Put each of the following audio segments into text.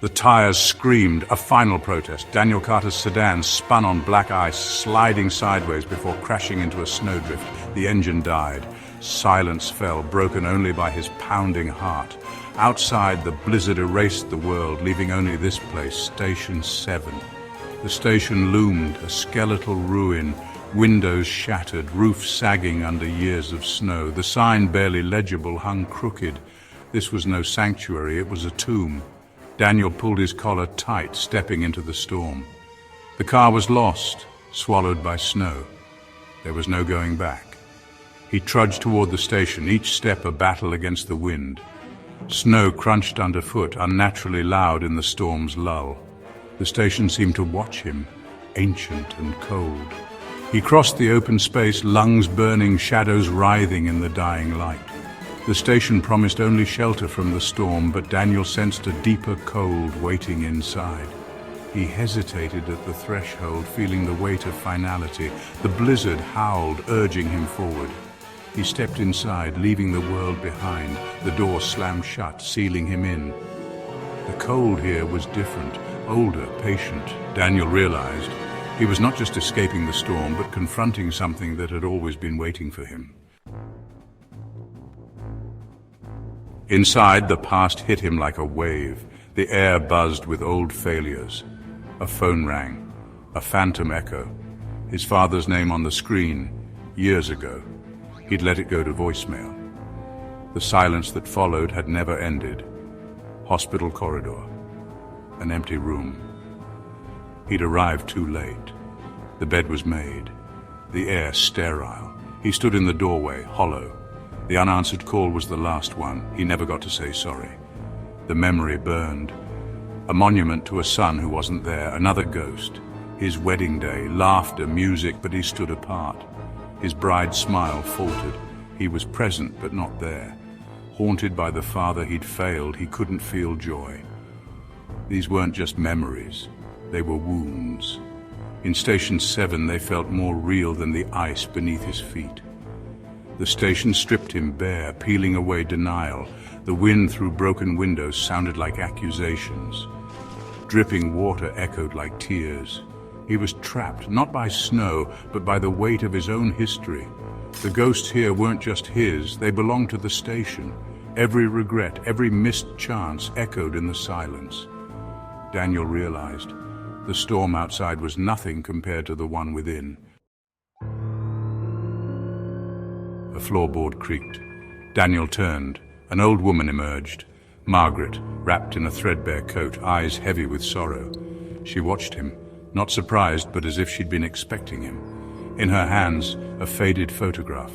The tires screamed, a final protest. Daniel Carter's sedan spun on black ice, sliding sideways before crashing into a snowdrift. The engine died. Silence fell, broken only by his pounding heart. Outside, the blizzard erased the world, leaving only this place, Station 7. The station loomed, a skeletal ruin, windows shattered, roof sagging under years of snow. The sign, barely legible, hung crooked. This was no sanctuary, it was a tomb. Daniel pulled his collar tight, stepping into the storm. The car was lost, swallowed by snow. There was no going back. He trudged toward the station, each step a battle against the wind. Snow crunched underfoot, unnaturally loud in the storm's lull. The station seemed to watch him, ancient and cold. He crossed the open space, lungs burning, shadows writhing in the dying light. The station promised only shelter from the storm, but Daniel sensed a deeper cold waiting inside. He hesitated at the threshold, feeling the weight of finality. The blizzard howled, urging him forward. He stepped inside, leaving the world behind. The door slammed shut, sealing him in. The cold here was different, older, patient. Daniel realized he was not just escaping the storm, but confronting something that had always been waiting for him. Inside, the past hit him like a wave. The air buzzed with old failures. A phone rang, a phantom echo. His father's name on the screen, years ago. He'd let it go to voicemail. The silence that followed had never ended. Hospital corridor, an empty room. He'd arrived too late. The bed was made, the air sterile. He stood in the doorway, hollow. The unanswered call was the last one. He never got to say sorry. The memory burned. A monument to a son who wasn't there, another ghost. His wedding day, laughter, music, but he stood apart. His bride's smile faltered. He was present, but not there. Haunted by the father he'd failed, he couldn't feel joy. These weren't just memories. They were wounds. In Station 7, they felt more real than the ice beneath his feet. The station stripped him bare, peeling away denial. The wind through broken windows sounded like accusations. Dripping water echoed like tears. He was trapped, not by snow, but by the weight of his own history. The ghosts here weren't just his, they belonged to the station. Every regret, every missed chance echoed in the silence. Daniel realized the storm outside was nothing compared to the one within. A floorboard creaked. Daniel turned. An old woman emerged. Margaret, wrapped in a threadbare coat, eyes heavy with sorrow. She watched him, not surprised, but as if she'd been expecting him. In her hands, a faded photograph.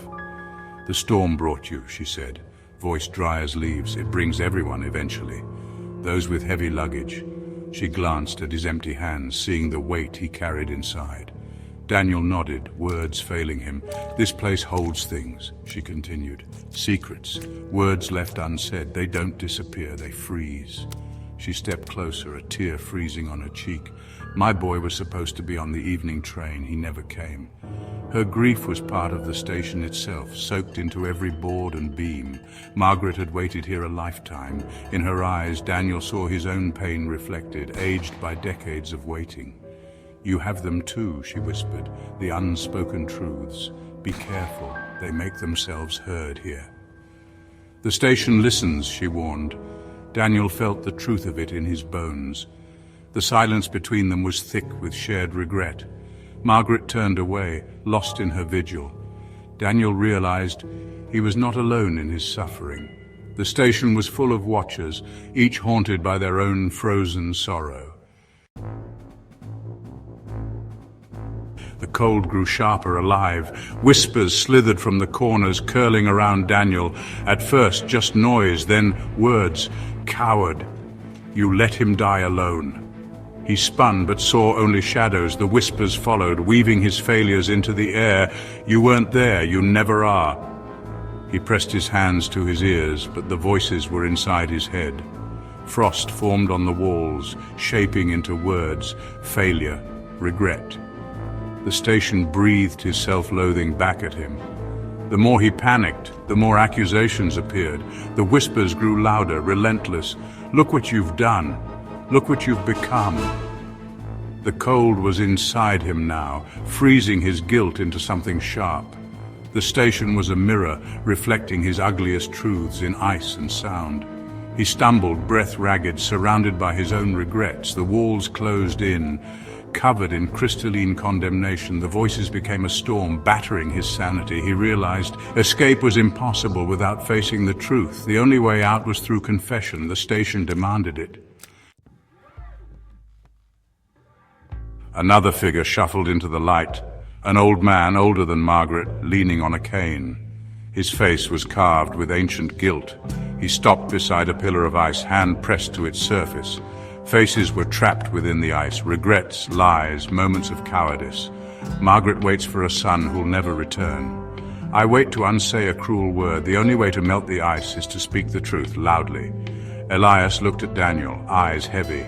"The storm brought you," she said, voice dry as leaves. "It brings everyone eventually. Those with heavy luggage." She glanced at his empty hands, seeing the weight he carried inside. Daniel nodded, words failing him. "This place holds things," she continued. "Secrets, words left unsaid. They don't disappear, they freeze." She stepped closer, a tear freezing on her cheek. "My boy was supposed to be on the evening train. He never came." Her grief was part of the station itself, soaked into every board and beam. Margaret had waited here a lifetime. In her eyes, Daniel saw his own pain reflected, aged by decades of waiting. "You have them too," she whispered, "the unspoken truths. Be careful, they make themselves heard here." "The station listens," she warned. Daniel felt the truth of it in his bones. The silence between them was thick with shared regret. Margaret turned away, lost in her vigil. Daniel realized he was not alone in his suffering. The station was full of watchers, each haunted by their own frozen sorrow. The cold grew sharper, alive. Whispers slithered from the corners, curling around Daniel. At first, just noise, then words. "Coward. You let him die alone." He spun, but saw only shadows. The whispers followed, weaving his failures into the air. "You weren't there. You never are." He pressed his hands to his ears, but the voices were inside his head. Frost formed on the walls, shaping into words. Failure. Regret. The station breathed his self-loathing back at him. The more he panicked, the more accusations appeared. The whispers grew louder, relentless. "Look what you've done. Look what you've become." The cold was inside him now, freezing his guilt into something sharp. The station was a mirror, reflecting his ugliest truths in ice and sound. He stumbled, breath ragged, surrounded by his own regrets. The walls closed in, covered in crystalline condemnation. The voices became a storm, battering his sanity. He realized escape was impossible without facing the truth. The only way out was through confession. The station demanded it. Another figure shuffled into the light, an old man older than Margaret, leaning on a cane. His face was carved with ancient guilt. He stopped beside a pillar of ice, hand pressed to its surface. Faces were trapped within the ice, regrets, lies, moments of cowardice. Margaret waits for a son who'll never return. I wait to unsay a cruel word. The only way to melt the ice is to speak the truth loudly. Elias looked at Daniel, eyes heavy.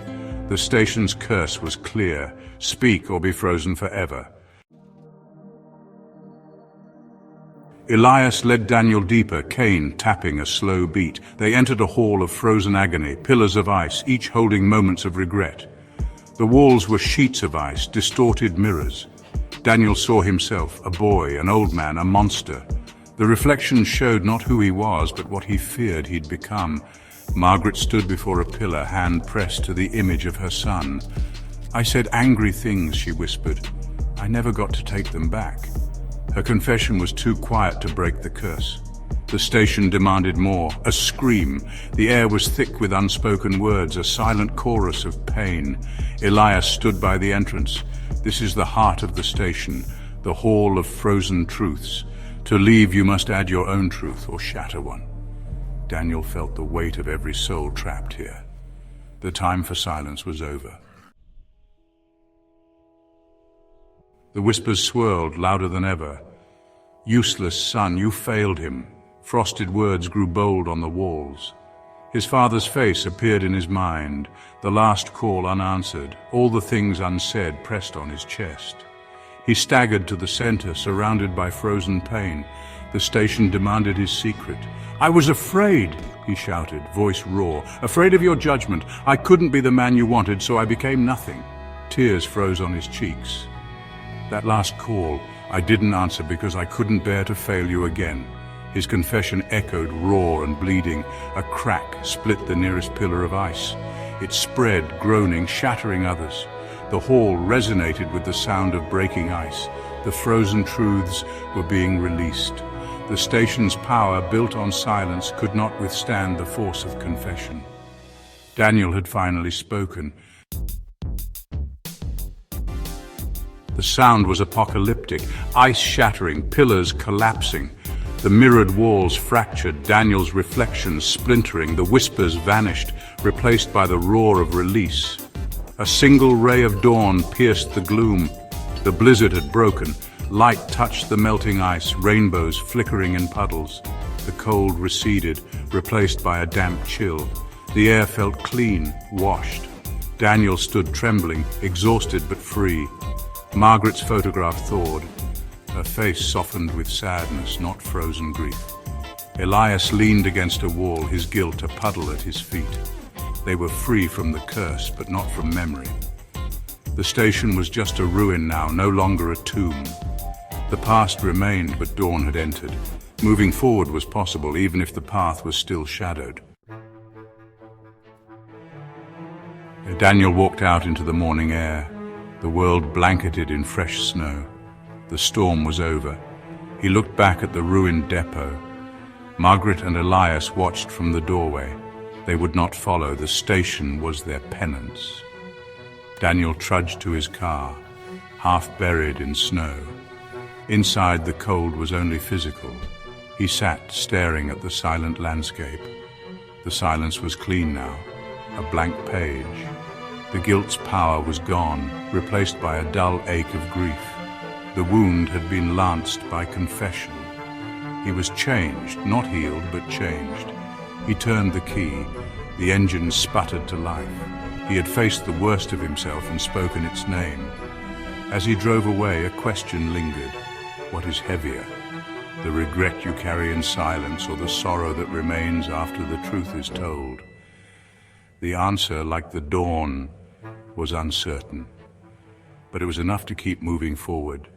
The station's curse was clear. Speak or be frozen forever. Elias led Daniel deeper, cane tapping a slow beat. They entered a hall of frozen agony, pillars of ice, each holding moments of regret. The walls were sheets of ice, distorted mirrors. Daniel saw himself, a boy, an old man, a monster. The reflections showed not who he was, but what he feared he'd become. Margaret stood before a pillar, hand pressed to the image of her son. "I said angry things," she whispered. "I never got to take them back." Her confession was too quiet to break the curse. The station demanded more, a scream. The air was thick with unspoken words, a silent chorus of pain. Elias stood by the entrance. "This is the heart of the station, the hall of frozen truths. To leave, you must add your own truth or shatter one." Daniel felt the weight of every soul trapped here. The time for silence was over. The whispers swirled, louder than ever. "Useless son, you failed him." Frosted words grew bold on the walls. His father's face appeared in his mind, the last call unanswered, all the things unsaid pressed on his chest. He staggered to the center, surrounded by frozen pain. The station demanded his secret. "I was afraid," he shouted, voice raw. "Afraid of your judgment. I couldn't be the man you wanted, so I became nothing." Tears froze on his cheeks. That last call, I didn't answer because I couldn't bear to fail you again. His confession echoed, raw and bleeding. A crack split the nearest pillar of ice. It spread, groaning, shattering others. The hall resonated with the sound of breaking ice. The frozen truths were being released. The station's power, built on silence, could not withstand the force of confession. Daniel had finally spoken. The sound was apocalyptic, ice shattering, pillars collapsing. The mirrored walls fractured, Daniel's reflections splintering, the whispers vanished, replaced by the roar of release. A single ray of dawn pierced the gloom. The blizzard had broken. Light touched the melting ice, rainbows flickering in puddles. The cold receded, replaced by a damp chill. The air felt clean, washed. Daniel stood trembling, exhausted but free. Margaret's photograph thawed. Her face softened with sadness, not frozen grief. Elias leaned against a wall, his guilt a puddle at his feet. They were free from the curse, but not from memory. The station was just a ruin now, no longer a tomb. The past remained, but dawn had entered. Moving forward was possible, even if the path was still shadowed. Daniel walked out into the morning air, the world blanketed in fresh snow. The storm was over. He looked back at the ruined depot. Margaret and Elias watched from the doorway. They would not follow. The station was their penance. Daniel trudged to his car, half buried in snow. Inside, the cold was only physical. He sat staring at the silent landscape. The silence was clean now, a blank page. The guilt's power was gone, replaced by a dull ache of grief. The wound had been lanced by confession. He was changed, not healed, but changed. He turned the key. The engine sputtered to life. He had faced the worst of himself and spoken its name. As he drove away, a question lingered. What is heavier? The regret you carry in silence, or the sorrow that remains after the truth is told? The answer, like the dawn, was uncertain. But it was enough to keep moving forward.